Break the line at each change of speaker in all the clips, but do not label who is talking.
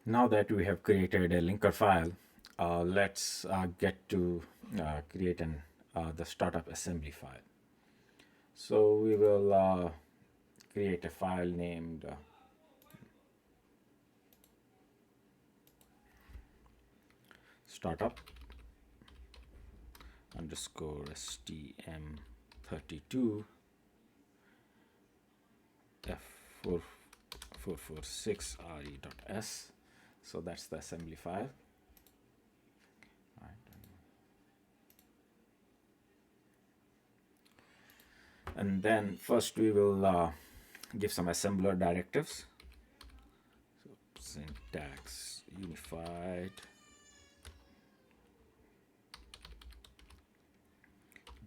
Now that we have created a linker file, let's get to create the startup assembly file. So we will create a file named startup underscore stm32 f446re.s. So that's the assembly file. Right. And then first we will give some assembler directives. So syntax unified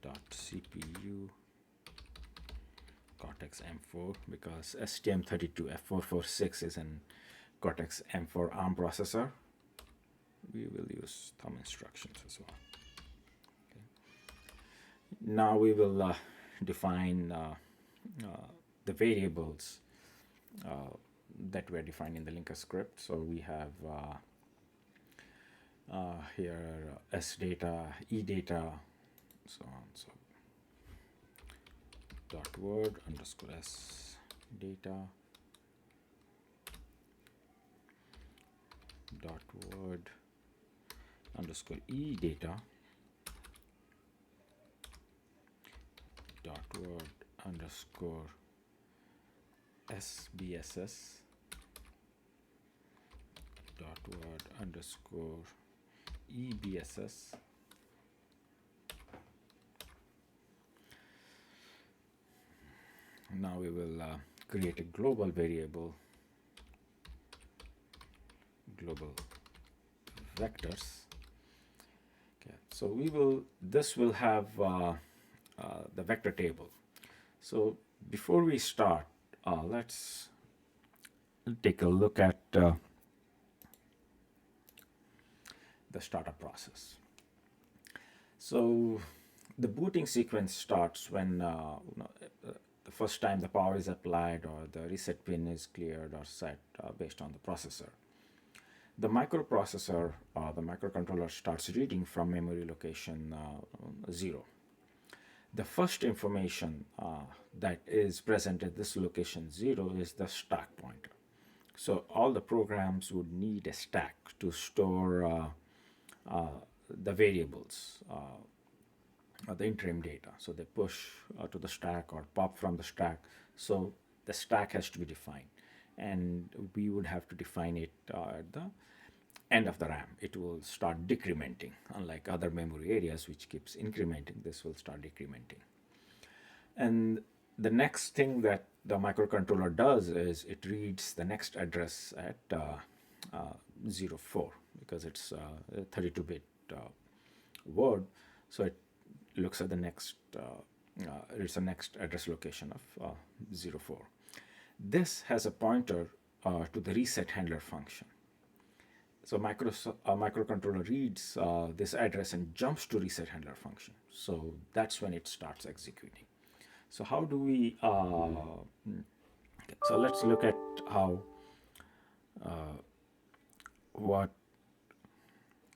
dot cpu Cortex M4, because STM32 F446 is an Cortex M4 ARM processor. We will use thumb instructions as well. Okay. Now we will define the variables that were defined in the linker script. So we have here S data, E data, so on. So dot word underscore S data dot word underscore E data dot word underscore SBSS dot word underscore EBSS Now we will create a global variable, global vectors. Okay, so this will have the vector table. So before we start, let's take a look at the startup process. So the booting sequence starts when the first time the power is applied or the reset pin is cleared or set based on the processor. The microprocessor, the microcontroller, starts reading from memory location 0. The first information that is present at this location 0 is the stack pointer. So all the programs would need a stack to store the variables, the interim data. So they push to the stack or pop from the stack. So the stack has to be defined. And we would have to define it at the end of the RAM. It will start decrementing. Unlike other memory areas which keeps incrementing, this will start decrementing. And the next thing that the microcontroller does is it reads the next address at 04, because it's a 32-bit word. So it looks at the next, it's the next address location of 04. This has a pointer to the reset handler function. So microcontroller reads this address and jumps to reset handler function. So that's when it starts executing. So how do we, so let's look at how, what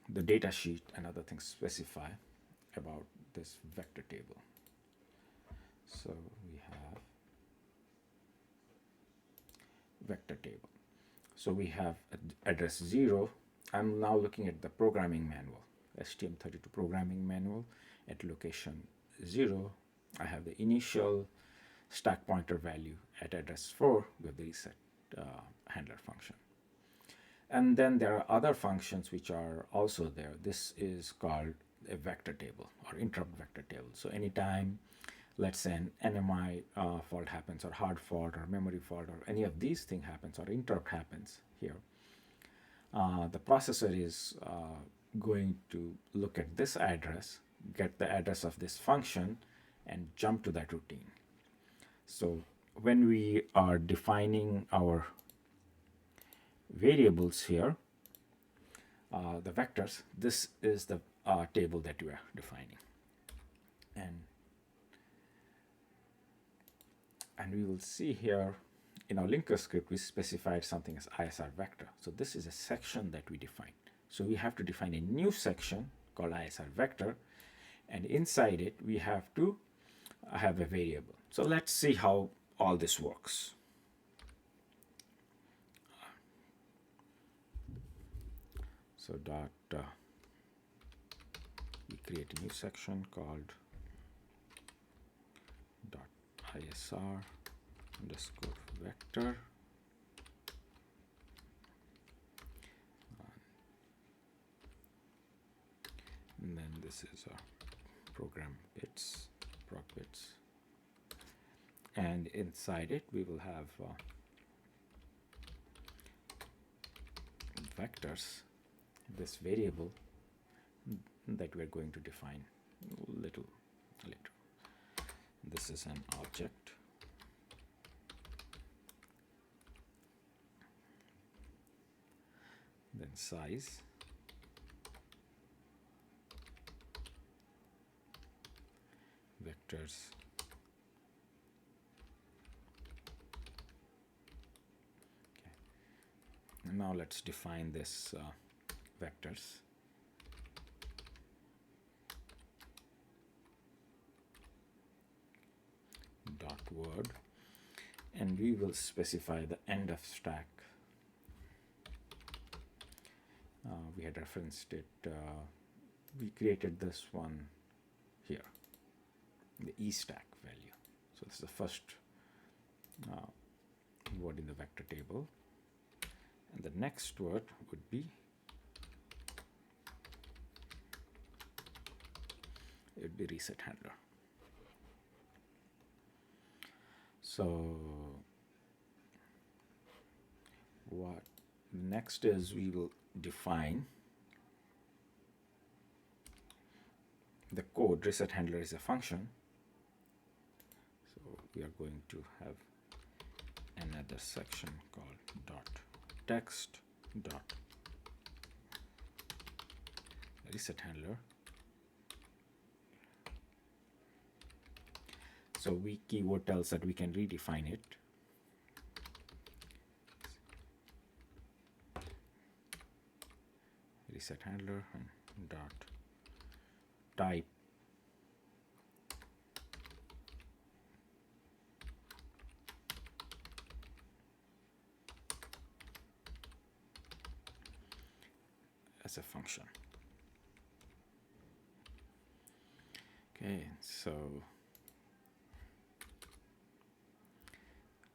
the data sheet and other things specify about this vector table. So we have vector table. So we have address 0. I'm now looking at the programming manual, STM32 programming manual. At location 0, I have the initial stack pointer value. At address 4, we have the reset handler function. And then there are other functions which are also there. This is called a vector table or interrupt vector table. So anytime, let's say an NMI fault happens, or hard fault, or memory fault, or any of these things happens, or interrupt happens here, the processor is going to look at this address, get the address of this function, and jump to that routine. So when we are defining our variables here, the vectors, this is the table that we are defining. And we will see here in our linker script, we specified something as ISR vector. So this is a section that we defined. So we have to define a new section called ISR vector, and inside it we have to have a variable. So let's see how all this works. So we create a new section called .isr underscore vector. And then this is our program bits, proc bits. And inside it, we will have vectors, this variable that we're going to define a little later. This is an object. Then size. Vectors. Okay. And now let's define this vectors. Dot word, and we will specify the end of stack. We had referenced it. We created this one here, the e stack value. So this is the first word in the vector table, and the next word would be, it would be reset handler. So what next is, we will define the code. Reset handler is a function, so we are going to have another section called dot text dot reset handler. So we keyword tells that we can redefine it. Reset handler and dot type as a function. Okay, so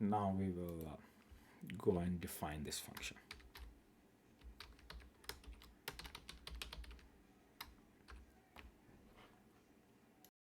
now we will go and define this function.